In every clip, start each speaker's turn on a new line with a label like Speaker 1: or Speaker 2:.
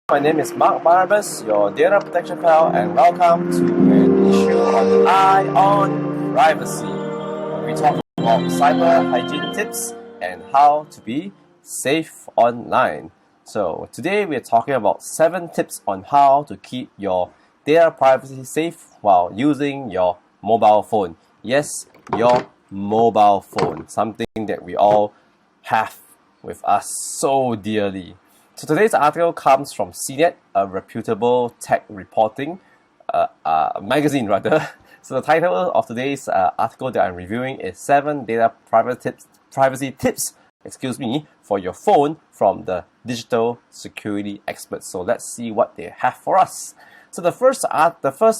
Speaker 1: my name is Barnabas, your data protection pal, and welcome to an issue on the eye on privacy. We talk about cyber hygiene tips and how to be safe online. So today we're talking about 7 tips on how to keep your data privacy safe while using your mobile phone. Yes, your mobile phone, something that we all have with us so dearly. So today's article comes from CNET, a reputable tech reporting magazine rather. So the title of today's article that I'm reviewing is 7 data privacy tips for your phone from the digital security experts. So let's see what they have for us. So the first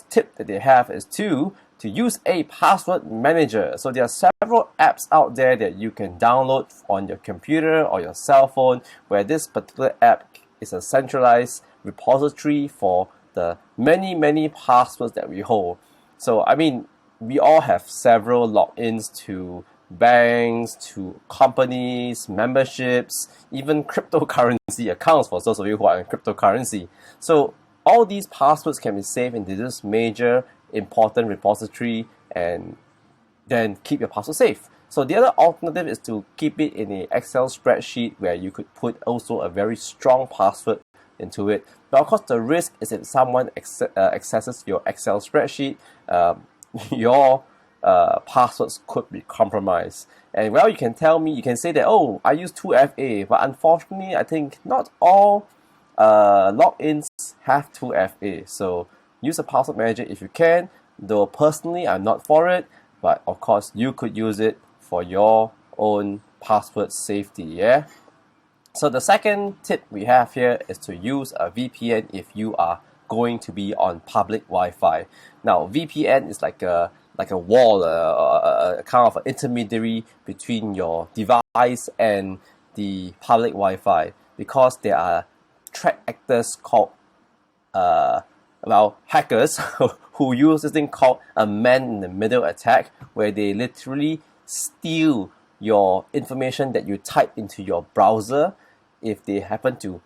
Speaker 1: tip that they have is to use a password manager. So there are several apps out there that you can download on your computer or your cell phone, where this particular app is a centralized repository for the many passwords that we hold. So I mean, we all have several logins to banks, to companies, memberships, even cryptocurrency accounts for those of you who are in cryptocurrency. So all these passwords can be saved into this major important repository and then keep your password safe. So the other alternative is to keep it in an Excel spreadsheet where you could put also a very strong password into it. But of course, the risk is if someone accesses your Excel spreadsheet, your passwords could be compromised. And well, you can say that, oh, I use 2FA, but unfortunately, I think not all logins have 2FA. So use a password manager if you can, though personally I'm not for it, but of course you could use it for your own password safety, yeah? So the second tip we have here is to use a VPN if you are going to be on public Wi-Fi. Now VPN is like a wall, a kind of an intermediary between your device and the public Wi-Fi, because there are threat actors called hackers who use this thing called a man-in-the-middle attack, where they literally steal your information that you type into your browser if they happen to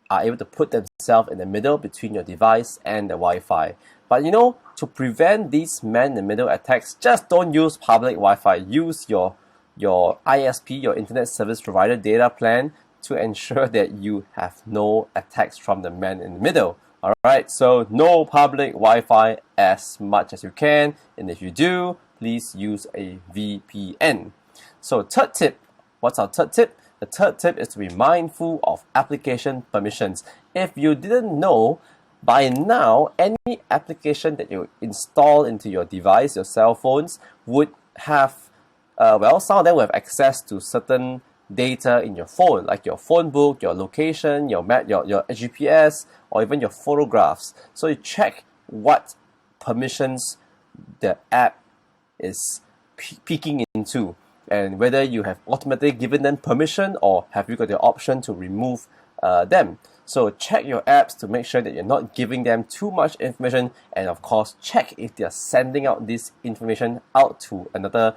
Speaker 1: are able to put themselves in the middle between your device and the Wi-Fi. But to prevent these man-in-the-middle attacks, just don't use public Wi-Fi. Use your ISP, your Internet Service Provider data plan, to ensure that you have no attacks from the man in the middle. Alright, so no public Wi-Fi as much as you can, and if you do, please use a VPN. So third tip, what's our third tip? The third tip is to be mindful of application permissions. If you didn't know, by now, any application that you install into your device, your cell phones, would have, some of them will have access to certain data in your phone, like your phone book, your location, your map, your GPS, or even your photographs. So you check what permissions the app is peeking into, and whether you have automatically given them permission or have you got the option to remove them. So check your apps to make sure that you're not giving them too much information, and of course check if they're sending out this information out to another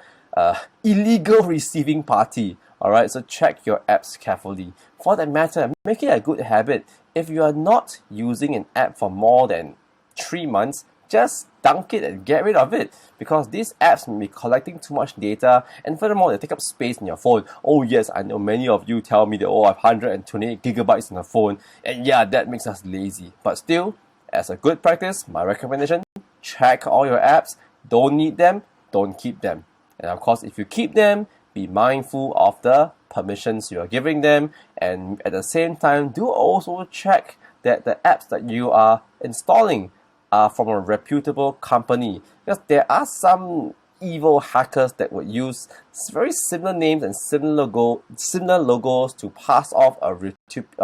Speaker 1: illegal receiving party. Alright, so check your apps carefully. For that matter, make it a good habit. If you are not using an app for more than 3 months, just dunk it and get rid of it, because these apps may be collecting too much data, and furthermore, they take up space in your phone. Oh yes, I know many of you tell me that, I have 128 gigabytes in the phone, and yeah, that makes us lazy. But still, as a good practice, my recommendation, check all your apps. Don't need them, don't keep them. And of course, if you keep them, be mindful of the permissions you are giving them, and at the same time, do also check that the apps that you are installing are from a reputable company, because there are some evil hackers that would use very similar names and similar logos to pass off a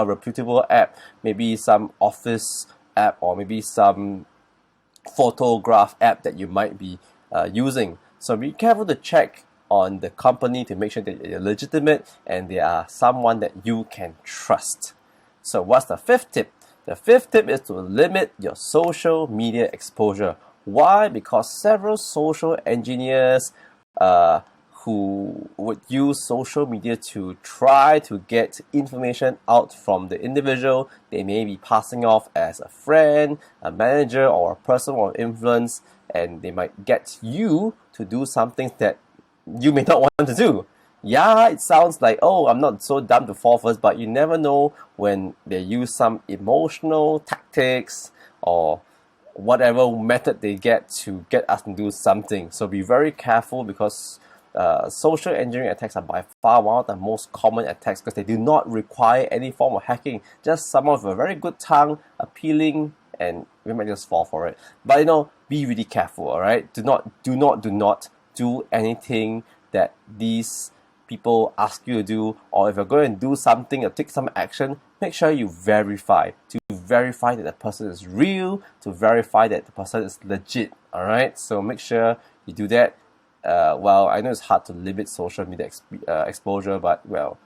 Speaker 1: reputable app, maybe some office app or maybe some photograph app that you might be using. So be careful to check on the company to make sure that they're legitimate and they are someone that you can trust. So what's the fifth tip? The fifth tip is to limit your social media exposure. Why? Because several social engineers who would use social media to try to get information out from the individual. They may be passing off as a friend, a manager, or a person of influence, and they might get you to do something that you may not want to do. Yeah, it sounds like, oh, I'm not so dumb to fall first, but you never know when they use some emotional tactics or whatever method they get to get us to do something. So be very careful, because social engineering attacks are by far one of the most common attacks, because they do not require any form of hacking. Just someone with a very good tongue, appealing, and we might just fall for it. But be really careful, alright? Do not do anything that these people ask you to do, or if you're going to do something or take some action, make sure you verify. To verify that the person is real, to verify that the person is legit, alright? So make sure you do that. Well, I know it's hard to limit social media exposure, but well,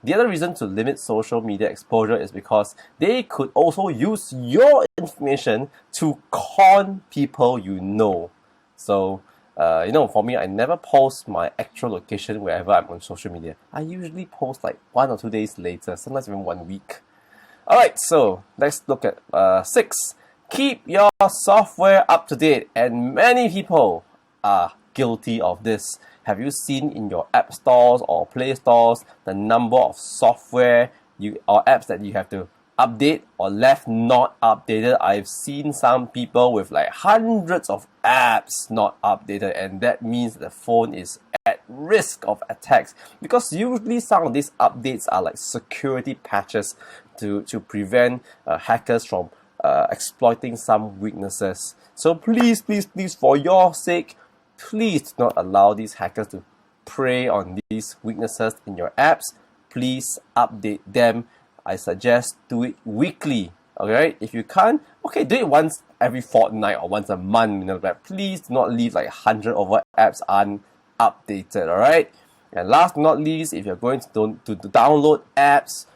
Speaker 1: the other reason to limit social media exposure is because they could also use your information to con people you know. So, for me, I never post my actual location wherever I'm on social media. I usually post like 1 or 2 days later, sometimes even 1 week. Alright, so let's look at 6. Keep your software up to date, and many people are guilty of this. Have you seen in your app stores or play stores the number of software or apps that you have to update or left not updated? I've seen some people with like hundreds of apps not updated, and that means the phone is at risk of attacks, because usually some of these updates are like security patches to prevent hackers from exploiting some weaknesses. So please, for your sake, please do not allow these hackers to prey on these weaknesses in your apps. Please update them. I suggest do it weekly. Alright, if you can't, okay, do it once every fortnight or once a month. But please do not leave like 100 over apps unupdated. Alright, and last but not least, if you're going to download apps,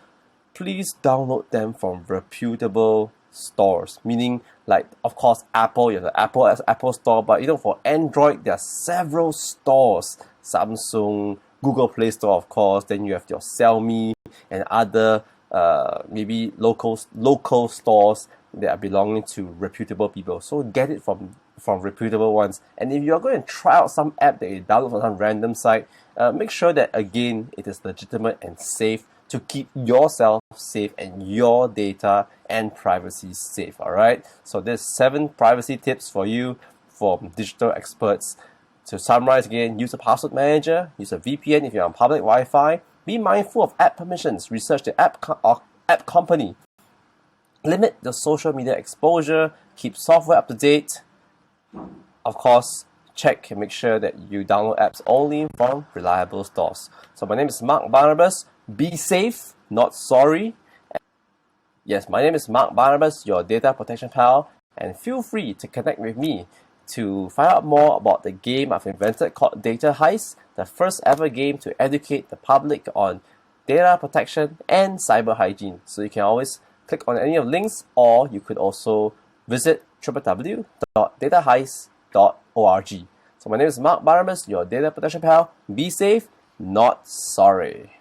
Speaker 1: please download them from reputable stores, meaning like, of course, Apple, you have the Apple store, but for Android there are several stores. Samsung, Google Play Store, of course, then you have your Xiaomi and other maybe local stores that are belonging to reputable people. So get it from reputable ones. And if you're going to try out some app that you download from some random site, make sure that again it is legitimate and safe, to keep yourself safe and your data and privacy safe. Alright, so there's 7 privacy tips for you from digital experts. To summarize again, use a password manager, use a VPN if you're on public Wi-Fi, be mindful of app permissions, research the app company, limit the social media exposure, keep software up to date. Of course, check and make sure that you download apps only from reliable stores. So my name is Mark Barnabas. Be safe, not sorry. Yes, my name is Mark Barnabas, your data protection pal, and feel free to connect with me to find out more about the game I've invented called Data Heist, the first ever game to educate the public on data protection and cyber hygiene. So you can always click on any of the links, or you could also visit www.dataheist.org. So my name is Mark Barnabas, your data protection pal. Be safe, not sorry.